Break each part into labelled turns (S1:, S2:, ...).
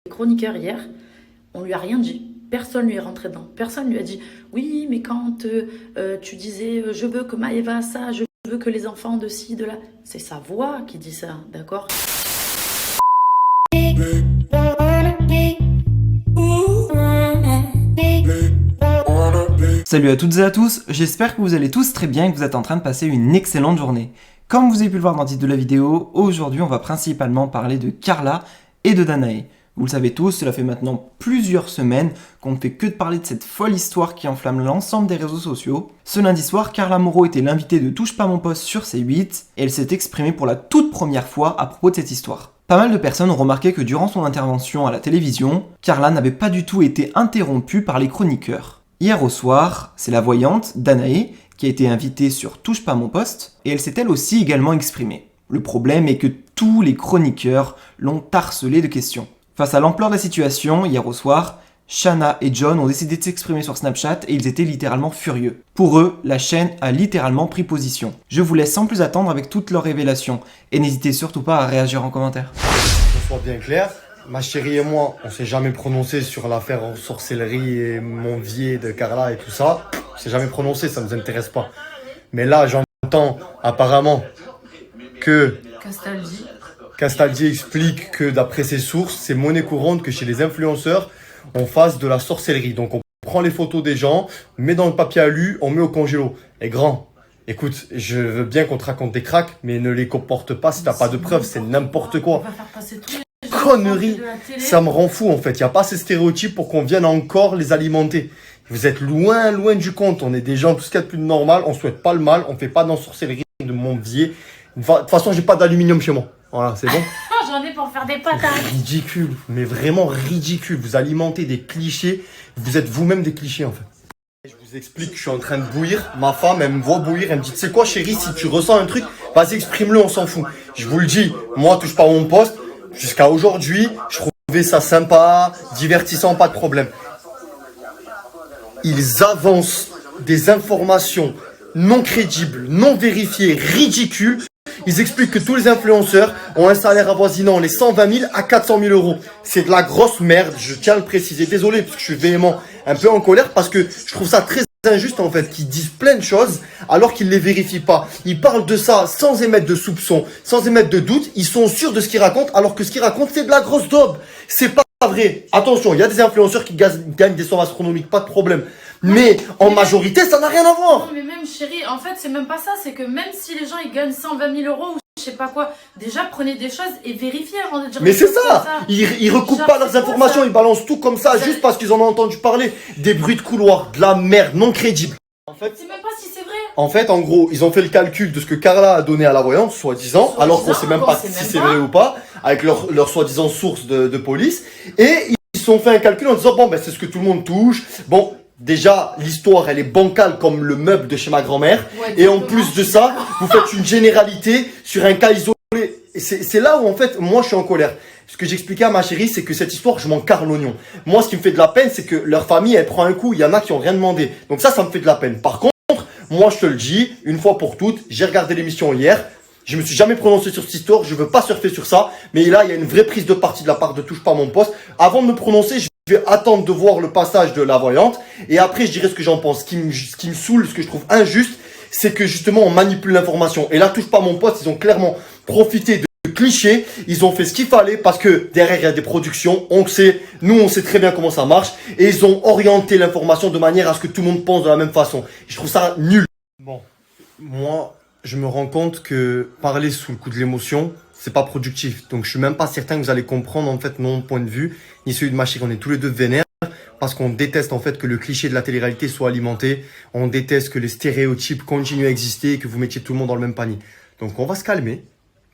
S1: chroniqueurs hier, on lui a rien dit. Personne lui est rentré dedans. Personne lui a dit oui, mais quand tu disais je veux que Maëva ça, je veux que les enfants de ci, de là. C'est sa voix qui dit ça, d'accord?
S2: Salut à toutes et à tous, j'espère que vous allez tous très bien et que vous êtes en train de passer une excellente journée. Comme vous avez pu le voir dans le titre de la vidéo, aujourd'hui on va principalement parler de Carla et de Danae. Vous le savez tous, cela fait maintenant plusieurs semaines qu'on ne fait que de parler de cette folle histoire qui enflamme l'ensemble des réseaux sociaux. Ce lundi soir, Carla Moreau était l'invitée de Touche pas mon poste sur C8 et elle s'est exprimée pour la toute première fois à propos de cette histoire. Pas mal de personnes ont remarqué que durant son intervention à la télévision, Carla n'avait pas du tout été interrompue par les chroniqueurs. Hier au soir, c'est la voyante, Danae, qui a été invitée sur Touche pas mon poste et elle s'est elle aussi également exprimée. Le problème est que tous les chroniqueurs l'ont harcelée de questions. Face à l'ampleur de la situation, hier au soir, Shanna et John ont décidé de s'exprimer sur Snapchat et ils étaient littéralement furieux. Pour eux, la chaîne a littéralement pris position. Je vous laisse sans plus attendre avec toutes leurs révélations et n'hésitez surtout pas à réagir en commentaire.
S3: Qu'on soit bien clair, ma chérie et moi, on s'est jamais prononcé sur l'affaire en sorcellerie et Monvier de Carla et tout ça. On s'est jamais prononcé, ça nous intéresse pas. Mais là, j'entends apparemment que Castaldi explique que d'après ses sources, c'est monnaie courante que chez les influenceurs, on fasse de la sorcellerie. Donc on prend les photos des gens, on met dans le papier alu, on met au congélo. Et grand, écoute, je veux bien qu'on te raconte des cracks, mais ne les comporte pas si t'as pas de preuves, c'est n'importe quoi. Conneries, ça me rend fou en fait. Il n'y a pas ces stéréotypes pour qu'on vienne encore les alimenter. Vous êtes loin du compte. On est des gens tout ce qu'il y a de plus normal. On souhaite pas le mal. On fait pas d'ensorcellerie de Monvier. De toute façon, j'ai pas d'aluminium chez moi. Voilà, c'est bon.
S1: J'en ai pour faire des pâtes.
S3: Ridicule, mais vraiment ridicule. Vous alimentez des clichés. Vous êtes vous-même des clichés en fait. Je vous explique, je suis en train de bouillir. Ma femme, elle me voit bouillir. Elle me dit, tu sais quoi chérie, si tu ressens un truc, vas-y exprime-le, on s'en fout. Je vous le dis, moi, touche pas à mon poste. Jusqu'à aujourd'hui, je trouvais ça sympa, divertissant, pas de problème. Ils avancent des informations non crédibles, non vérifiées, ridicules. Ils expliquent que tous les influenceurs ont un salaire avoisinant les 120 000 à 400 000 euros. C'est de la grosse merde, je tiens à le préciser. Désolé, parce que je suis véhément, un peu en colère, parce que je trouve ça très injuste en fait, qu'ils disent plein de choses alors qu'ils ne les vérifient pas. Ils parlent de ça sans émettre de soupçons, sans émettre de doute. Ils sont sûrs de ce qu'ils racontent alors que ce qu'ils racontent c'est de la grosse daube. C'est pas vrai. Attention, il y a des influenceurs qui gagnent des sommes astronomiques, pas de problème. Mais en majorité, ça n'a rien à voir.
S1: Non, mais même chérie, en fait, c'est même pas ça. C'est que même si les gens ils gagnent 120 000 euros ou je sais pas quoi, déjà prenez des choses et vérifiez avant de dire.
S3: Mais c'est ça. Ils recoupent pas leurs informations, ils balancent tout comme ça juste parce qu'ils en ont entendu parler. Des bruits de couloir, de la merde non crédible. En fait,
S1: c'est même pas si c'est vrai.
S3: En fait, en ggros, ils ont fait le calcul de ce que Carla a donné à la voyante, soi-disant, alors qu'on sait même pas si c'est vrai ou pas, avec leur soi-disant source de police. Et ils se sont fait un calcul en disant, bon, ben c'est ce que tout le monde touche. Bon, déjà, l'histoire, elle est bancale comme le meuble de chez ma grand-mère. Ouais, et en plus de ça, vous faites une généralité sur un cas isolé. Et c'est là où, en fait, moi, je suis en colère. Ce que j'expliquais à ma chérie, c'est que cette histoire, je m'en carre l'oignon. Moi, ce qui me fait de la peine, c'est que leur famille, elle prend un coup. Il y en a qui ont rien demandé. Donc ça me fait de la peine. Par contre, moi, je te le dis, une fois pour toutes, j'ai regardé l'émission hier. Je me suis jamais prononcé sur cette histoire. Je veux pas surfer sur ça. Mais là, il y a une vraie prise de parti de la part de Touche pas mon poste. Avant de me prononcer, je vais attendre de voir le passage de la voyante. Et après, je dirai ce que j'en pense. Ce qui me saoule, ce que je trouve injuste, c'est que justement, on manipule l'information. Et là, Touche pas mon poste, ils ont clairement profité de clichés. Ils ont fait ce qu'il fallait parce que derrière, il y a des productions. On sait, nous, on sait très bien comment ça marche. Et ils ont orienté l'information de manière à ce que tout le monde pense de la même façon. Et je trouve ça nul. Bon, moi, je me rends compte que parler sous le coup de l'émotion, c'est pas productif. Donc, je suis même pas certain que vous allez comprendre, en fait, mon point de vue, ni celui de ma chérie. On est tous les deux vénères parce qu'on déteste, en fait, que le cliché de la télé-réalité soit alimenté. On déteste que les stéréotypes continuent à exister et que vous mettiez tout le monde dans le même panier. Donc, on va se calmer.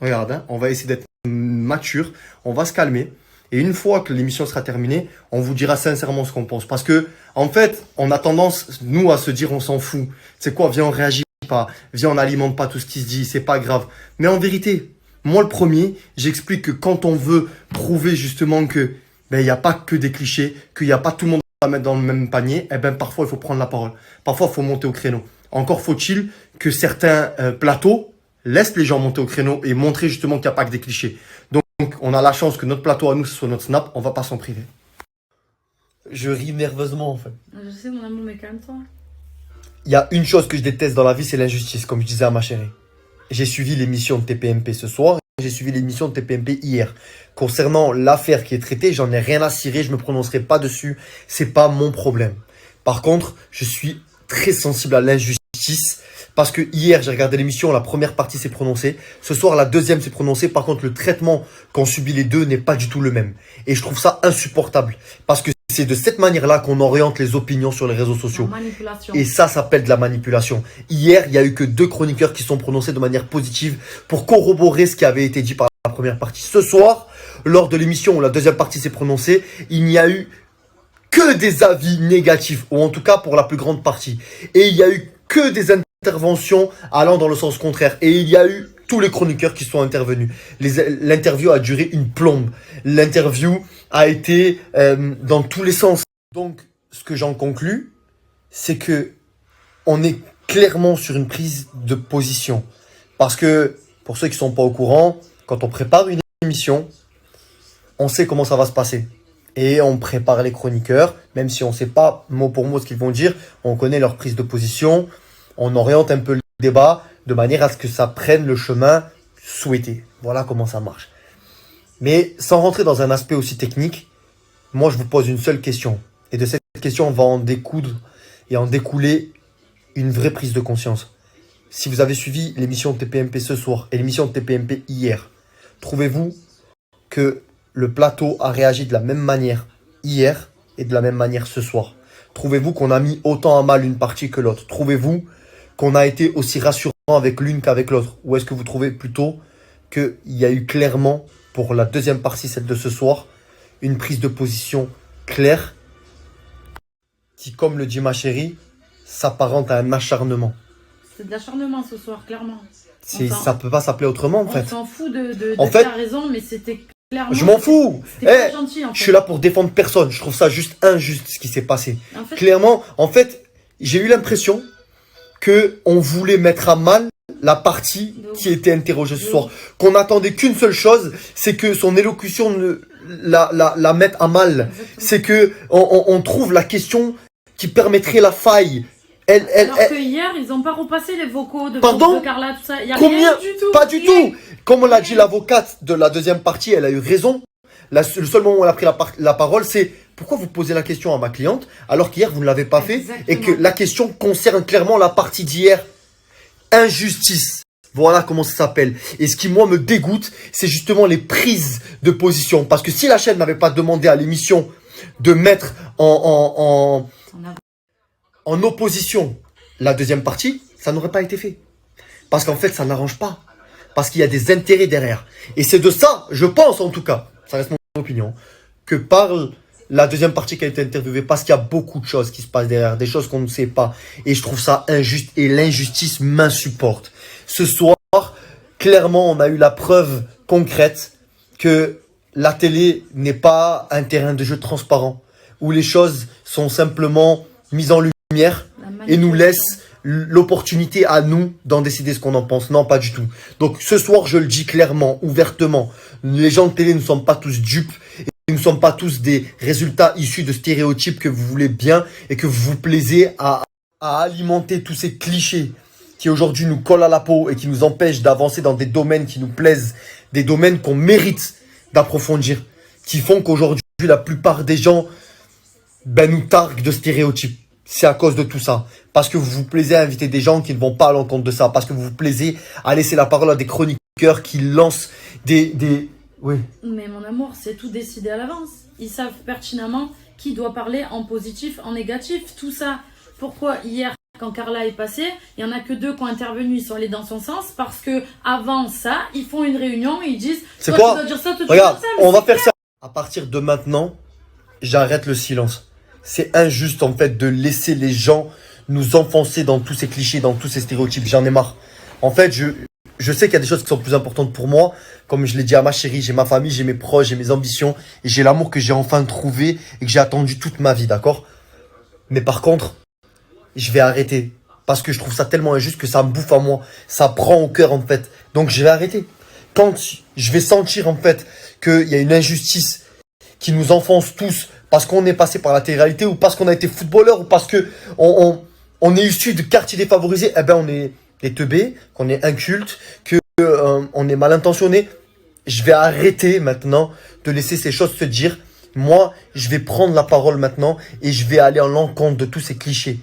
S3: Regarde, hein, on va essayer d'être mature. On va se calmer. Et une fois que l'émission sera terminée, on vous dira sincèrement ce qu'on pense. Parce que, en fait, on a tendance, nous, à se dire on s'en fout. C'est quoi? Viens, on réagit pas. Viens, on n'alimente pas tout ce qui se dit. C'est pas grave. Mais en vérité, moi, le premier, j'explique que quand on veut prouver justement que, il n'y a pas que des clichés, qu'il n'y a pas tout le monde à mettre dans le même panier, eh ben, parfois, il faut prendre la parole. Parfois, il faut monter au créneau. Encore faut-il que certains plateaux laissent les gens monter au créneau et montrer justement qu'il n'y a pas que des clichés. Donc, on a la chance que notre plateau à nous, ce soit notre Snap, on va pas s'en priver. Je ris nerveusement en fait.
S1: Je sais mon amour, mais calme-toi.
S3: Il y a une chose que je déteste dans la vie, c'est l'injustice, comme je disais à ma chérie. J'ai suivi l'émission de TPMP ce soir, j'ai suivi l'émission de TPMP hier. Concernant l'affaire qui est traitée, j'en ai rien à cirer, je me prononcerai pas dessus, c'est pas mon problème. Par contre, je suis très sensible à l'injustice, parce que hier, j'ai regardé l'émission, la première partie s'est prononcée, ce soir, la deuxième s'est prononcée, par contre, le traitement qu'ont subi les deux n'est pas du tout le même. Et je trouve ça insupportable, parce que c'est de cette manière-là qu'on oriente les opinions sur les réseaux sociaux.
S1: Manipulation.
S3: Et ça s'appelle de la manipulation. Hier, il n'y a eu que 2 chroniqueurs qui sont prononcés de manière positive pour corroborer ce qui avait été dit par la première partie. Ce soir, lors de l'émission où la deuxième partie s'est prononcée, il n'y a eu que des avis négatifs, ou en tout cas pour la plus grande partie. Et il n'y a eu que des interventions allant dans le sens contraire. Et il y a eu tous les chroniqueurs qui sont intervenus. L'interview a duré une plombe. L'interview a été dans tous les sens. Donc, ce que j'en conclus, c'est que on est clairement sur une prise de position. Parce que, pour ceux qui ne sont pas au courant, quand on prépare une émission, on sait comment ça va se passer. Et on prépare les chroniqueurs, même si on ne sait pas mot pour mot ce qu'ils vont dire, on connaît leur prise de position, on oriente un peu le débat de manière à ce que ça prenne le chemin souhaité. Voilà comment ça marche. Mais sans rentrer dans un aspect aussi technique, moi je vous pose une seule question. Et de cette question, on va en découdre et en découler une vraie prise de conscience. Si vous avez suivi l'émission de TPMP ce soir et l'émission de TPMP hier, trouvez-vous que le plateau a réagi de la même manière hier et de la même manière ce soir? Trouvez-vous qu'on a mis autant à mal une partie que l'autre? Trouvez-vous qu'on a été aussi rassurant avec l'une qu'avec l'autre? Ou est-ce que vous trouvez plutôt qu'il y a eu clairement, pour la deuxième partie, celle de ce soir, une prise de position claire qui, comme le dit ma chérie, s'apparente à un acharnement?
S1: C'est de l'acharnement ce soir, clairement.
S3: Ça peut pas s'appeler autrement en fait.
S1: On s'en fout de
S3: En fait,
S1: t'as raison, mais c'était clairement...
S3: Je m'en fous.
S1: C'était pas gentil, en fait.
S3: Je suis là pour défendre personne. Je trouve ça juste injuste ce qui s'est passé.
S1: En fait,
S3: Clairement, en fait, j'ai eu l'impression qu'on voulait mettre à mal la partie qui était interrogée ce soir. Qu'on attendait qu'une seule chose, c'est que son élocution la mette à mal.
S1: Exactement.
S3: C'est que on trouve la question qui permettrait la faille.
S1: Alors que hier, ils n'ont pas repassé les vocaux de Carla, tout ça. Il y a
S3: Combien?
S1: rien du tout.
S3: Pas du tout. Comme on l'a dit, l'avocate de la deuxième partie, elle a eu raison. Le seul moment où elle a pris la parole, c'est pourquoi vous posez la question à ma cliente alors qu'hier vous ne l'avez pas fait.
S1: Exactement.
S3: Et que la question concerne clairement la partie d'hier. Injustice. Voilà comment ça s'appelle. Et ce qui, moi, me dégoûte, c'est justement les prises de position. Parce que si la chaîne n'avait pas demandé à l'émission de mettre en opposition la deuxième partie, ça n'aurait pas été fait. Parce qu'en fait, ça n'arrange pas. Parce qu'il y a des intérêts derrière. Et c'est de ça, je pense en tout cas, ça reste mon opinion, que parle la deuxième partie qui a été interviewée. Parce qu'il y a beaucoup de choses qui se passent derrière, des choses qu'on ne sait pas. Et je trouve ça injuste et l'injustice m'insupporte. Ce soir, clairement, on a eu la preuve concrète que la télé n'est pas un terrain de jeu transparent. Où les choses sont simplement mises en lumière et nous laissent l'opportunité à nous d'en décider ce qu'on en pense. Non, pas du tout. Donc ce soir, je le dis clairement, ouvertement, les gens de télé ne sont pas tous dupes et nous ne sommes pas tous des résultats issus de stéréotypes que vous voulez bien et que vous vous plaisez à alimenter tous ces clichés qui aujourd'hui nous collent à la peau et qui nous empêchent d'avancer dans des domaines qui nous plaisent, des domaines qu'on mérite d'approfondir, qui font qu'aujourd'hui la plupart des gens nous targuent de stéréotypes. C'est à cause de tout ça. Parce que vous vous plaisez à inviter des gens qui ne vont pas à l'encontre de ça. Parce que vous vous plaisez à laisser la parole à des chroniqueurs qui lancent des... Oui.
S1: Mais mon amour, c'est tout décidé à l'avance. Ils savent pertinemment qui doit parler en positif, en négatif. Tout ça, pourquoi hier, quand Carla est passée, il n'y en a que 2 qui ont intervenu, ils sont allés dans son sens. Parce que avant ça, ils font une réunion et ils disent...
S3: C'est quoi?
S1: Tu dois dire ça, toi,
S3: Regarde,
S1: tu dois dire ça,
S3: on va faire ça. À partir de maintenant, j'arrête le silence. C'est injuste en fait de laisser les gens nous enfoncer dans tous ces clichés, dans tous ces stéréotypes. J'en ai marre. En fait, je sais qu'il y a des choses qui sont plus importantes pour moi. Comme je l'ai dit à ma chérie, j'ai ma famille, j'ai mes proches, j'ai mes ambitions. Et j'ai l'amour que j'ai enfin trouvé et que j'ai attendu toute ma vie, d'accord? Mais par contre, je vais arrêter. Parce que je trouve ça tellement injuste que ça me bouffe à moi. Ça prend au cœur en fait. Donc je vais arrêter. quand je vais sentir en fait qu'il y a une injustice qui nous enfonce tous parce qu'on est passé par la télé-réalité ou parce qu'on a été footballeur ou parce que on est issu de quartiers défavorisés, eh ben on est des teubés, qu'on est inculte, que on est mal intentionné. Je vais arrêter maintenant de laisser ces choses se dire. Moi, je vais prendre la parole maintenant et je vais aller en l'encontre de tous ces clichés,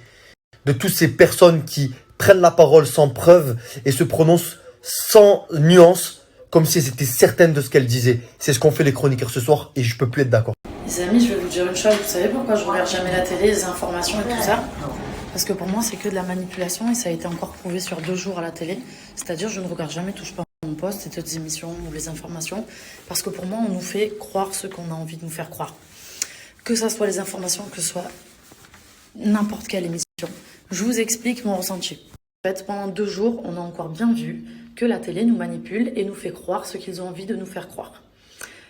S3: de toutes ces personnes qui prennent la parole sans preuve et se prononcent sans nuance, comme si elles étaient certaines de ce qu'elles disaient. C'est ce qu'ont fait les chroniqueurs ce soir et je peux plus être d'accord.
S1: Les amis, je vais vous dire une chose, vous savez pourquoi je regarde jamais la télé, les informations et tout ça? Parce que pour moi, c'est que de la manipulation et ça a été encore prouvé sur 2 jours à la télé. C'est-à-dire, je ne regarde jamais Touche pas à mon poste, et d'autres émissions ou les informations. Parce que pour moi, on nous fait croire ce qu'on a envie de nous faire croire. Que ça soit les informations, que ce soit n'importe quelle émission. Je vous explique mon ressenti. En fait, pendant 2 jours, on a encore bien vu que la télé nous manipule et nous fait croire ce qu'ils ont envie de nous faire croire.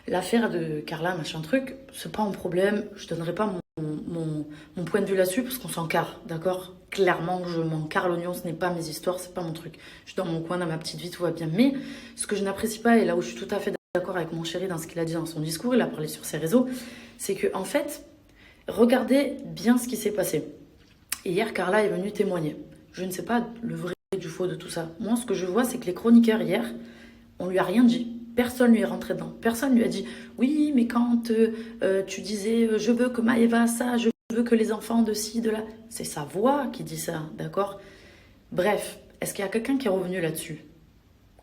S1: L'affaire de Carla, machin truc, c'est pas un problème. Je donnerai pas mon point de vue là-dessus parce qu'on s'en carre, d'accord? Clairement, je m'en carre l'oignon, ce n'est pas mes histoires, c'est pas mon truc. Je suis dans mon coin, dans ma petite vie, tout va bien. Mais ce que je n'apprécie pas, et là où je suis tout à fait d'accord avec mon chéri dans ce qu'il a dit dans son discours, il a parlé sur ses réseaux, c'est que en fait, regardez bien ce qui s'est passé. Et hier, Carla est venue témoigner. Je ne sais pas le vrai du faux de tout ça. Moi, ce que je vois, c'est que les chroniqueurs hier, on lui a rien dit. Personne lui est rentré dedans. Personne lui a dit « Oui, mais quand tu disais « Je veux que Maëva ça, je veux que les enfants de ci, de là… » C'est sa voix qui dit ça, d'accord? Bref, est-ce qu'il y a quelqu'un qui est revenu là-dessus?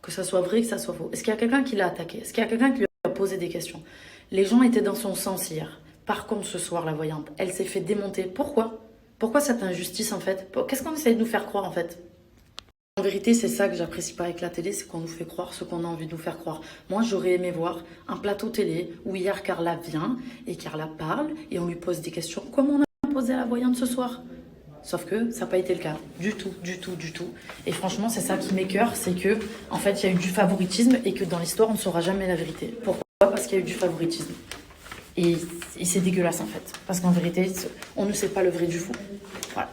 S1: Que ça soit vrai, que ça soit faux. Est-ce qu'il y a quelqu'un qui l'a attaqué? Est-ce qu'il y a quelqu'un qui lui a posé des questions? Les gens étaient dans son sens hier. Par contre, ce soir, la voyante, elle s'est fait démonter. Pourquoi? Pourquoi cette injustice, en fait? Qu'est-ce qu'on essaie de nous faire croire, en fait? En vérité, c'est ça que j'apprécie pas avec la télé, c'est qu'on nous fait croire ce qu'on a envie de nous faire croire. Moi, j'aurais aimé voir un plateau télé où hier Carla vient et Carla parle et on lui pose des questions comme on a posé à la voyante ce soir. Sauf que ça n'a pas été le cas. Du tout, du tout, du tout. Et franchement, c'est ça qui m'écoeure, c'est que, en fait, il y a eu du favoritisme et que dans l'histoire, on ne saura jamais la vérité. Pourquoi? Parce qu'il y a eu du favoritisme. Et c'est dégueulasse, en fait. Parce qu'en vérité, on ne sait pas le vrai du faux. Voilà.